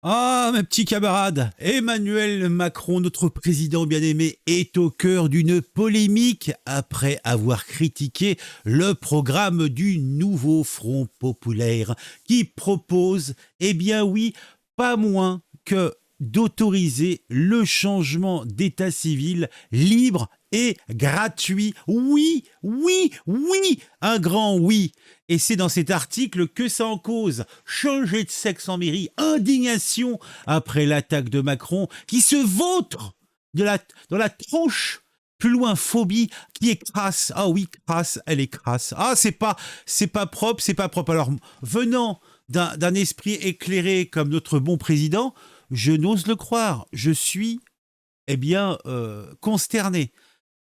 Ah, mes petits camarades, Emmanuel Macron, notre président bien-aimé, est au cœur d'une polémique après avoir critiqué le programme du nouveau Front populaire qui propose, eh bien oui, pas moins que d'autoriser le changement d'état civil libre et gratuit. Oui, oui, oui, un grand oui. Et c'est dans cet article que ça en cause. Changer de sexe en mairie, indignation après l'attaque de Macron qui se vautre dans la tronche. Plus loin, phobie qui est crasse. Ah oui, crasse, elle est crasse. Ah, c'est pas propre, c'est pas propre. Alors, venant d'un esprit éclairé comme notre bon président, je n'ose le croire. Je suis, eh bien, consterné.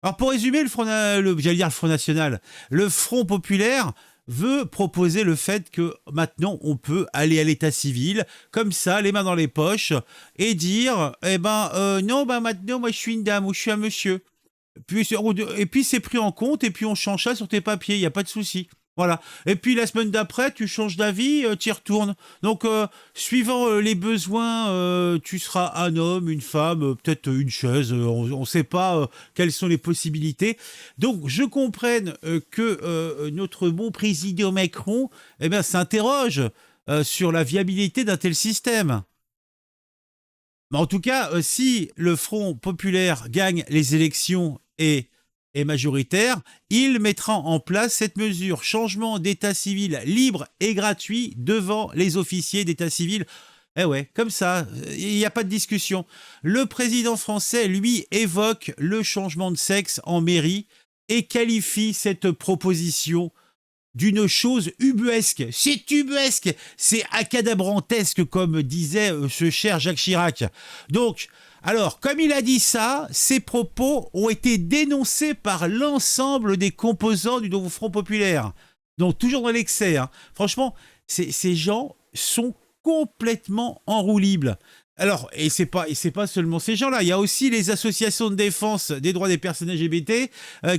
Alors pour résumer, j'allais dire le Front National, le Front Populaire veut proposer le fait que maintenant on peut aller à l'état civil, comme ça, les mains dans les poches, et dire, non, maintenant moi je suis une dame ou je suis un monsieur. Et puis c'est pris en compte et puis on change ça sur tes papiers, il n'y a pas de souci. Voilà. Et puis la semaine d'après, tu changes d'avis, tu y retournes. Donc, suivant les besoins, tu seras un homme, une femme, peut-être une chaise, on ne sait pas quelles sont les possibilités. Donc, je comprenne que notre bon président Macron s'interroge sur la viabilité d'un tel système. Mais en tout cas, si le Front populaire gagne les élections et est majoritaire, il mettra en place cette mesure. Changement d'état civil libre et gratuit devant les officiers d'état civil. Eh ouais, comme ça, il n'y a pas de discussion. Le président français, lui, évoque le changement de sexe en mairie et qualifie cette proposition d'une chose ubuesque. C'est ubuesque, c'est acadabrantesque, comme disait ce cher Jacques Chirac. Donc, alors, comme il a dit ça, ses propos ont été dénoncés par l'ensemble des composants du nouveau Front populaire. Donc, toujours dans l'excès. Hein. Franchement, ces gens sont complètement enroulibles. Alors, et c'est pas seulement ces gens-là, il y a aussi les associations de défense des droits des personnes LGBT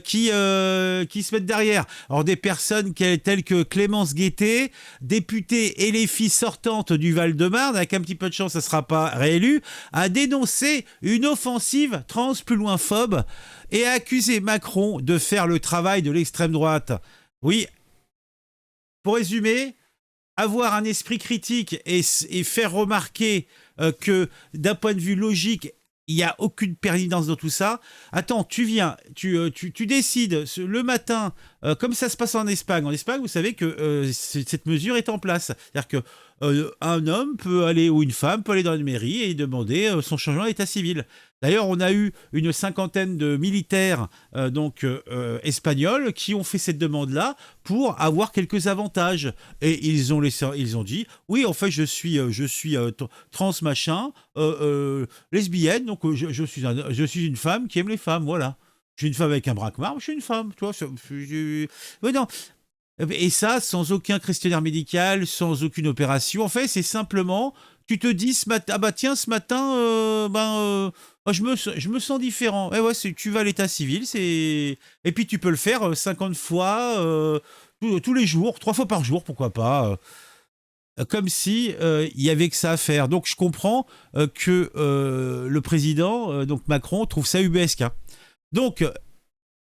qui se mettent derrière. Alors, des personnes telles que Clémence Guettet, députée et les filles sortantes du Val-de-Marne, avec un petit peu de chance, ça ne sera pas réélu, a dénoncé une offensive trans plus loin phobe et a accusé Macron de faire le travail de l'extrême droite. Oui, pour résumer, avoir un esprit critique et faire remarquer que d'un point de vue logique, il n'y a aucune pertinence dans tout ça. Attends, tu viens, tu décides le matin, comme ça se passe en Espagne. En Espagne, vous savez que cette mesure est en place. C'est-à-dire que un homme peut aller, ou une femme peut aller dans une mairie et demander son changement d'état civil. D'ailleurs, on a eu une cinquantaine de militaires espagnols qui ont fait cette demande-là pour avoir quelques avantages. Et ils ont dit, oui, en fait, je suis trans machin, lesbienne, donc je suis une femme qui aime les femmes, voilà. Je suis une femme avec un braquemar, je suis une femme, tu vois. Mais non. Et ça, sans aucun questionnaire médical, sans aucune opération. En fait, c'est simplement, tu te dis ce matin, ah bah tiens, ce matin, je me sens différent. Et ouais, tu vas à l'état civil, et puis tu peux le faire 50 fois, tous les jours, 3 fois par jour, pourquoi pas. Comme si il y avait que ça à faire. Donc je comprends que le président, donc Macron, trouve ça ubuesque. Hein. Donc,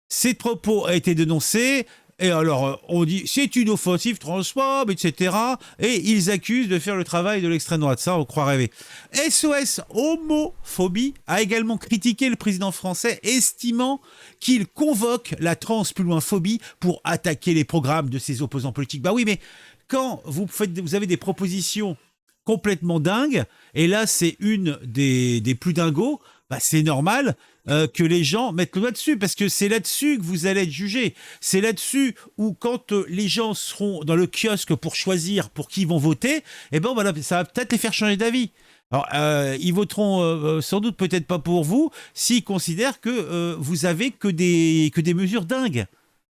ces propos ont été dénoncés. Et alors, on dit, c'est une offensive transphobe, etc. Et ils accusent de faire le travail de l'extrême droite. Ça, on croit rêver. SOS Homophobie a également critiqué le président français, estimant qu'il convoque la trans plus loin phobie pour attaquer les programmes de ses opposants politiques. Bah oui, mais quand vous avez des propositions complètement dingues, et là, c'est une des plus dingos, bah, c'est normal que les gens mettent le doigt dessus, parce que c'est là-dessus que vous allez être jugé. C'est là-dessus où, quand les gens seront dans le kiosque pour choisir pour qui ils vont voter, eh ben voilà, ça va peut-être les faire changer d'avis. Alors, ils voteront sans doute peut-être pas pour vous s'ils considèrent que vous avez que des mesures dingues.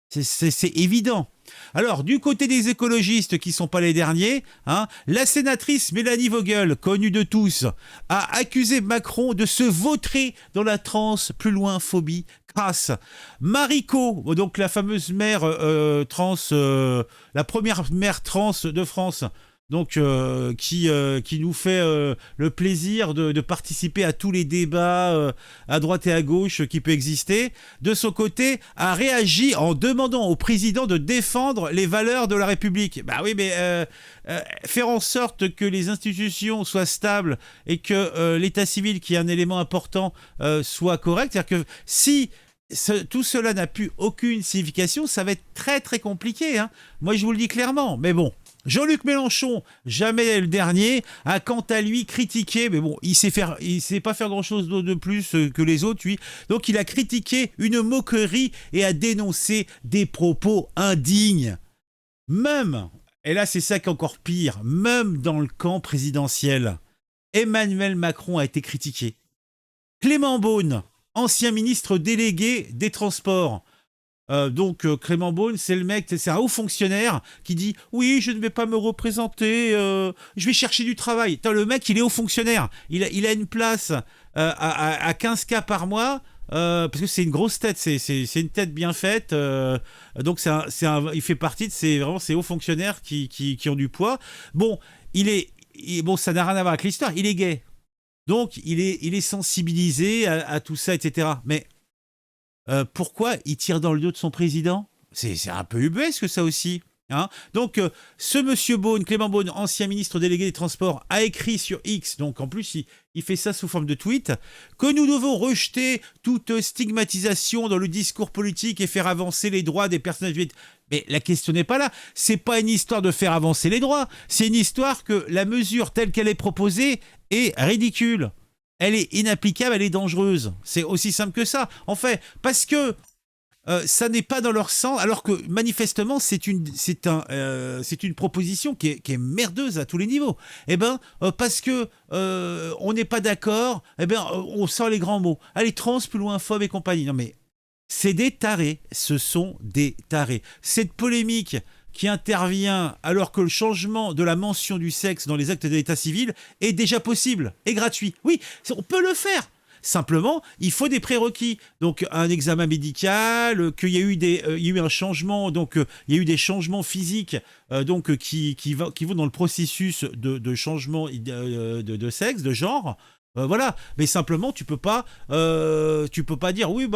C'est évident. Alors, du côté des écologistes qui ne sont pas les derniers, hein, la sénatrice Mélanie Vogel, connue de tous, a accusé Macron de se vautrer dans la trans plus loin phobie crasse. Marico, donc la fameuse mère trans, la première mère trans de France, donc qui nous fait le plaisir de participer à tous les débats à droite et à gauche qui peut exister, de son côté, a réagi en demandant au président de défendre les valeurs de la République. Bah oui, mais faire en sorte que les institutions soient stables et que l'état civil, qui est un élément important, soit correct. C'est-à-dire que si tout cela n'a plus aucune signification, ça va être très très compliqué, hein. Moi, je vous le dis clairement. Mais bon, Jean-Luc Mélenchon, jamais le dernier, a quant à lui critiqué, mais bon, il sait pas faire grand-chose de plus que les autres, lui. Donc il a critiqué une moquerie et a dénoncé des propos indignes. Même, et là c'est ça qui est encore pire, même dans le camp présidentiel, Emmanuel Macron a été critiqué. Clément Beaune, ancien ministre délégué des Transports. Clément Beaune, c'est le mec, c'est un haut fonctionnaire qui dit « Oui, je ne vais pas me représenter, je vais chercher du travail. » Attends, le mec, il est haut fonctionnaire. Il a une place à 15K par mois, parce que c'est une grosse tête, c'est une tête bien faite. Donc, il fait partie de ces hauts fonctionnaires qui ont du poids. Bon, bon, ça n'a rien à voir avec l'histoire. Il est gay. Donc, il est sensibilisé à tout ça, etc. Mais pourquoi il tire dans le dos de son président? C'est un peu ubuesque, ça aussi. Hein. Donc, ce monsieur Beaune, Clément Beaune, ancien ministre délégué des Transports, a écrit sur X, donc en plus, il fait ça sous forme de tweet, que nous devons rejeter toute stigmatisation dans le discours politique et faire avancer les droits des personnes LGBT. Mais la question n'est pas là. C'est pas une histoire de faire avancer les droits. C'est une histoire que la mesure telle qu'elle est proposée est ridicule. Elle est inapplicable, elle est dangereuse. C'est aussi simple que ça. En fait, parce que ça n'est pas dans leur sens, alors que manifestement, c'est une proposition qui est merdeuse à tous les niveaux. Eh ben, parce que on n'est pas d'accord, eh ben, on sort les grands mots. Allez, trans, plus loin, phobe et compagnie. Non mais, c'est des tarés. Ce sont des tarés. Cette polémique qui intervient alors que le changement de la mention du sexe dans les actes d'état civil est déjà possible et gratuit. Oui, on peut le faire. Simplement, il faut des prérequis. Donc, un examen médical, qu'il y a eu il y a eu un changement, donc il y a eu des changements physiques, qui vont dans le processus de changement de sexe, de genre. Voilà, mais simplement tu peux pas dire oui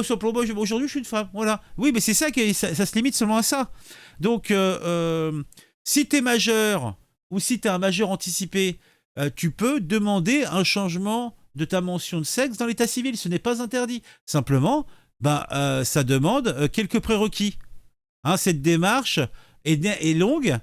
simplement aujourd'hui je suis une femme, voilà. Oui, mais c'est ça ça se limite seulement à ça. Donc si t'es majeur ou si t'es un majeur anticipé, tu peux demander un changement de ta mention de sexe dans l'état civil, ce n'est pas interdit. Simplement, ça demande quelques prérequis. Hein, cette démarche est longue,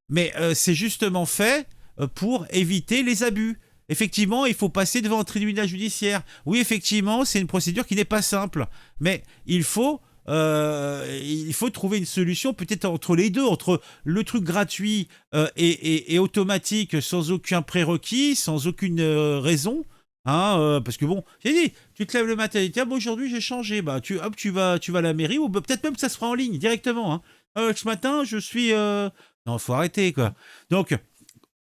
mais c'est justement fait pour éviter les abus. Effectivement, il faut passer devant un tribunal judiciaire. Oui, effectivement, c'est une procédure qui n'est pas simple. Mais il faut trouver une solution peut-être entre les deux, entre le truc gratuit et automatique, sans aucun prérequis, sans aucune raison. Hein, parce que bon, j'ai dit, tu te lèves le matin et tu dis, bon, aujourd'hui j'ai changé. Bah, tu vas à la mairie, ou peut-être même que ça se fera en ligne directement. Hein. Ce matin, je suis... Non, faut arrêter, quoi. Donc,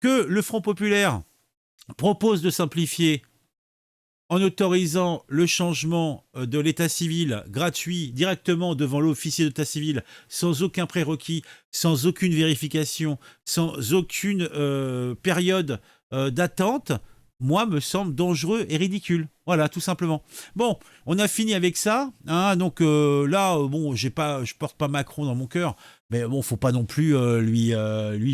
que le Front Populaire propose de simplifier en autorisant le changement de l'état civil gratuit directement devant l'officier d'état civil, sans aucun prérequis, sans aucune vérification, sans aucune période d'attente, moi, me semble dangereux et ridicule. Voilà, tout simplement. Bon, on a fini avec ça. Hein, donc là, bon, je porte pas Macron dans mon cœur, mais bon, faut pas non plus lui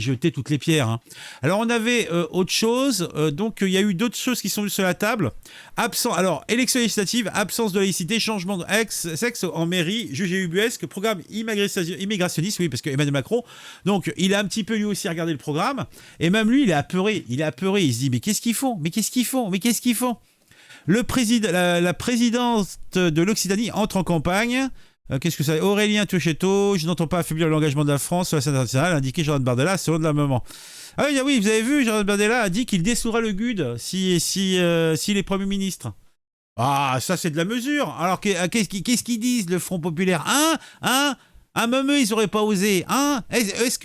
jeter toutes les pierres. Hein. Alors, on avait autre chose. Donc, il y a eu d'autres choses qui sont venues sur la table. Alors, élection législative, absence de laïcité, changement de sexe en mairie, jugé ubuesque, programme immigrationniste, oui, parce que Emmanuel Macron, donc, il a un petit peu lui aussi regardé le programme, et même lui, il est apeuré. Il se dit, mais qu'est-ce qu'ils font? La présidente de l'Occitanie entre en campagne. Qu'est-ce que ça? Aurélien Touchetto, je n'entends pas affaiblir l'engagement de la France sur la scène internationale, indiqué Jordan Bardella selon de la moment. Ah oui, vous avez vu, Jordan Bardella a dit qu'il dessouera le GUD s'il est Premier ministre. Ah, ça c'est de la mesure. Alors qu'est-ce qu'ils disent, le Front Populaire? Même eux, ils n'auraient pas osé. Hein? Est-ce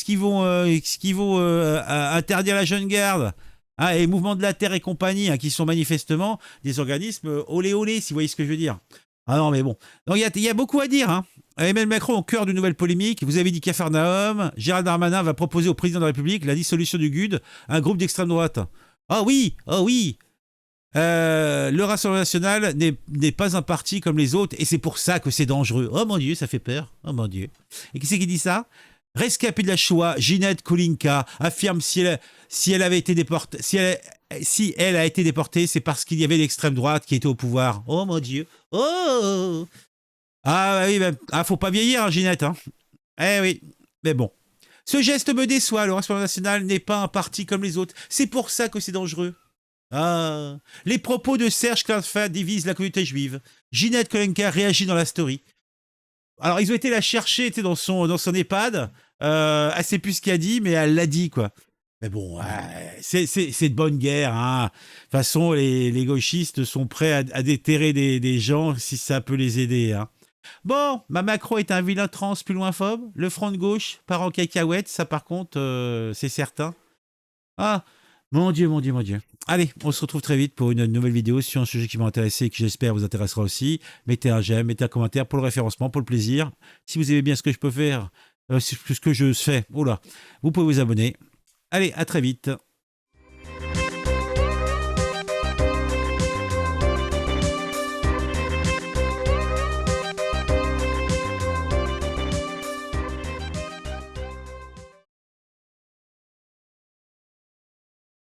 qu'ils vont interdire la jeune garde? Ah, et Mouvement de la Terre et compagnie, qui sont manifestement des organismes olé olé, si vous voyez ce que je veux dire. Ah non, mais bon. Donc il y a beaucoup à dire. Hein. Emmanuel Macron au cœur d'une nouvelle polémique. Vous avez dit Capharnaüm. Gérald Darmanin va proposer au président de la République la dissolution du GUD, un groupe d'extrême droite. Ah oui, ah oui. Le Rassemblement national n'est pas un parti comme les autres et c'est pour ça que c'est dangereux. Oh mon Dieu, ça fait peur. Oh mon Dieu. Et qui c'est qui dit ça? Rescapée de la Shoah, Ginette Kolinka affirme si elle avait été déportée, si elle a été déportée, c'est parce qu'il y avait l'extrême droite qui était au pouvoir. Oh mon Dieu. Oh. Ah oui, ben, faut pas vieillir, hein, Ginette. Hein. Eh oui, mais bon. Ce geste me déçoit. Le Rassemblement national n'est pas un parti comme les autres. C'est pour ça que c'est dangereux. Ah. Les propos de Serge Klinfat divisent la communauté juive. Ginette Kolenka réagit dans la story. Alors, ils ont été la chercher dans son EHPAD. Elle sait plus ce qu'elle a dit, mais elle l'a dit, quoi. Mais bon, c'est de bonne guerre. Hein. De toute façon, les gauchistes sont prêts à déterrer des gens si ça peut les aider. Hein. Bon, ma Macron est un vilain trans plus loin phobe. Le front de gauche part en cacahuète, ça par contre, c'est certain. Ah, mon Dieu, mon Dieu, mon Dieu. Allez, on se retrouve très vite pour une nouvelle vidéo sur un sujet qui m'a intéressé et qui j'espère vous intéressera aussi. Mettez un j'aime, mettez un commentaire pour le référencement, pour le plaisir. Si vous aimez bien ce que je peux faire, ce que je fais, vous pouvez vous abonner. Allez, à très vite.